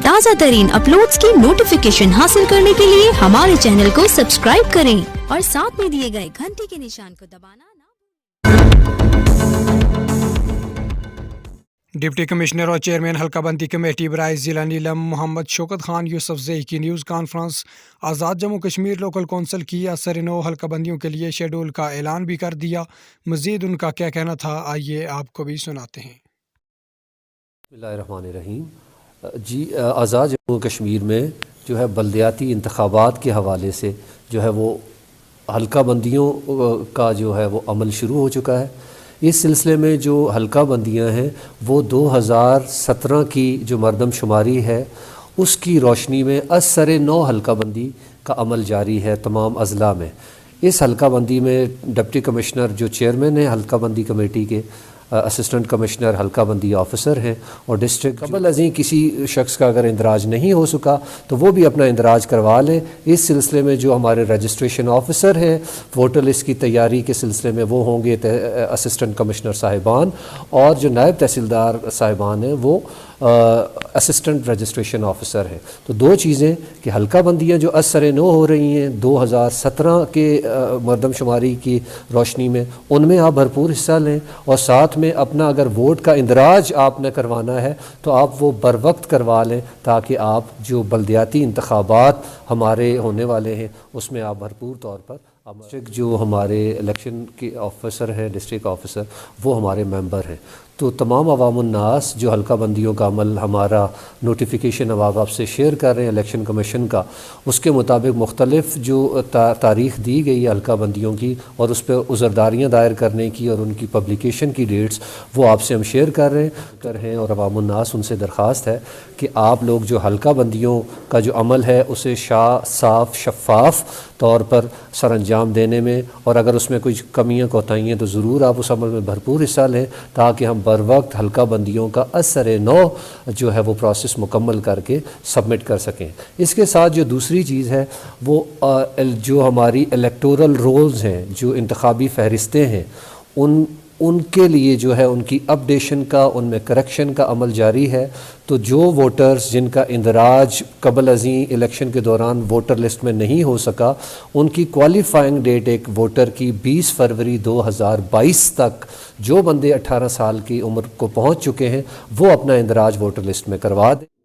تازہ ترین اپلوڈز کی نوٹیفیکیشن حاصل کرنے کے لیے ہمارے چینل کو سبسکرائب کریں اور ساتھ میں دیے گئے گھنٹی کے نشان کو دبانا نہ ڈپٹی کمشنر اور چیئرمین حلقہ بندی کمیٹی برائے ضلع نیلم محمد شوکت خان یوسف زئی کی نیوز کانفرنس آزاد جموں کشمیر لوکل کونسل کی اثر نو حلقہ بندیوں کے لیے شیڈول کا اعلان بھی کر دیا. مزید ان کا کیا کہنا تھا آئیے آپ کو بھی سناتے ہیں. بسم اللہ الرحمن الرحیم. جی آزاد جموں کشمیر میں جو ہے بلدیاتی انتخابات کے حوالے سے جو ہے وہ حلقہ بندیوں کا جو ہے وہ عمل شروع ہو چکا ہے. اس سلسلے میں جو حلقہ بندیاں ہیں وہ 2017 کی جو مردم شماری ہے اس کی روشنی میں اثر نو حلقہ بندی کا عمل جاری ہے تمام اضلاع میں. اس حلقہ بندی میں ڈپٹی کمشنر جو چیئرمین ہیں حلقہ بندی کمیٹی کے، اسسٹنٹ کمشنر حلقہ بندی آفیسر ہیں، اور ڈسٹرکٹ قبل ازیں کسی شخص کا اگر اندراج نہیں ہو سکا تو وہ بھی اپنا اندراج کروا لیں. اس سلسلے میں جو ہمارے رجسٹریشن آفیسر ہیں ووٹر لسٹ کی تیاری کے سلسلے میں وہ ہوں گے اسسٹنٹ کمشنر صاحبان، اور جو نائب تحصیلدار صاحبان ہیں وہ اسسٹنٹ رجسٹریشن آفیسر ہیں. تو دو چیزیں کہ حلقہ بندیاں جو اثر نو ہو رہی ہیں 2017 کے مردم شماری کی روشنی میں، ان میں آپ بھرپور حصہ لیں، اور ساتھ میں اپنا اگر ووٹ کا اندراج آپ نے کروانا ہے تو آپ وہ بر وقت کروا لیں تاکہ آپ جو بلدیاتی انتخابات ہمارے ہونے والے ہیں اس میں آپ بھرپور طور پر ڈسٹرکٹ جو ہمارے الیکشن کے آفیسر ہیں ڈسٹرکٹ آفیسر وہ ہمارے ممبر ہیں. تو تمام عوام الناس جو حلقہ بندیوں کا عمل ہمارا نوٹیفیکیشن اب آپ سے شیئر کر رہے ہیں الیکشن کمیشن کا، اس کے مطابق مختلف جو تاریخ دی گئی ہے حلقہ بندیوں کی اور اس پہ عذرداریاں دائر کرنے کی اور ان کی پبلیکیشن کی ڈیٹس وہ آپ سے ہم شیئر کر رہے ہیں. اور عوام الناس ان سے درخواست ہے کہ آپ لوگ جو حلقہ بندیوں کا جو عمل ہے اسے صاف شفاف طور پر سر انجام دینے میں، اور اگر اس میں کچھ کمیاں کوتاہیاں تو ضرور آپ اس عمل میں بھرپور حصہ لیں تاکہ ہم بر وقت حلقہ بندیوں کا اثر نو جو ہے وہ پروسیس مکمل کر کے سبمٹ کر سکیں. اس کے ساتھ جو دوسری چیز ہے وہ جو ہماری الیکٹورل رولز ہیں، جو انتخابی فہرستیں ہیں، ان کے لیے جو ہے ان کی اپڈیشن کا، ان میں کریکشن کا عمل جاری ہے. تو جو ووٹرز جن کا اندراج قبل ازیں الیکشن کے دوران ووٹر لسٹ میں نہیں ہو سکا، ان کی کوالیفائنگ ڈیٹ ایک ووٹر کی 20 فروری 2022 تک جو بندے 18 سال کی عمر کو پہنچ چکے ہیں وہ اپنا اندراج ووٹر لسٹ میں کروا دیں.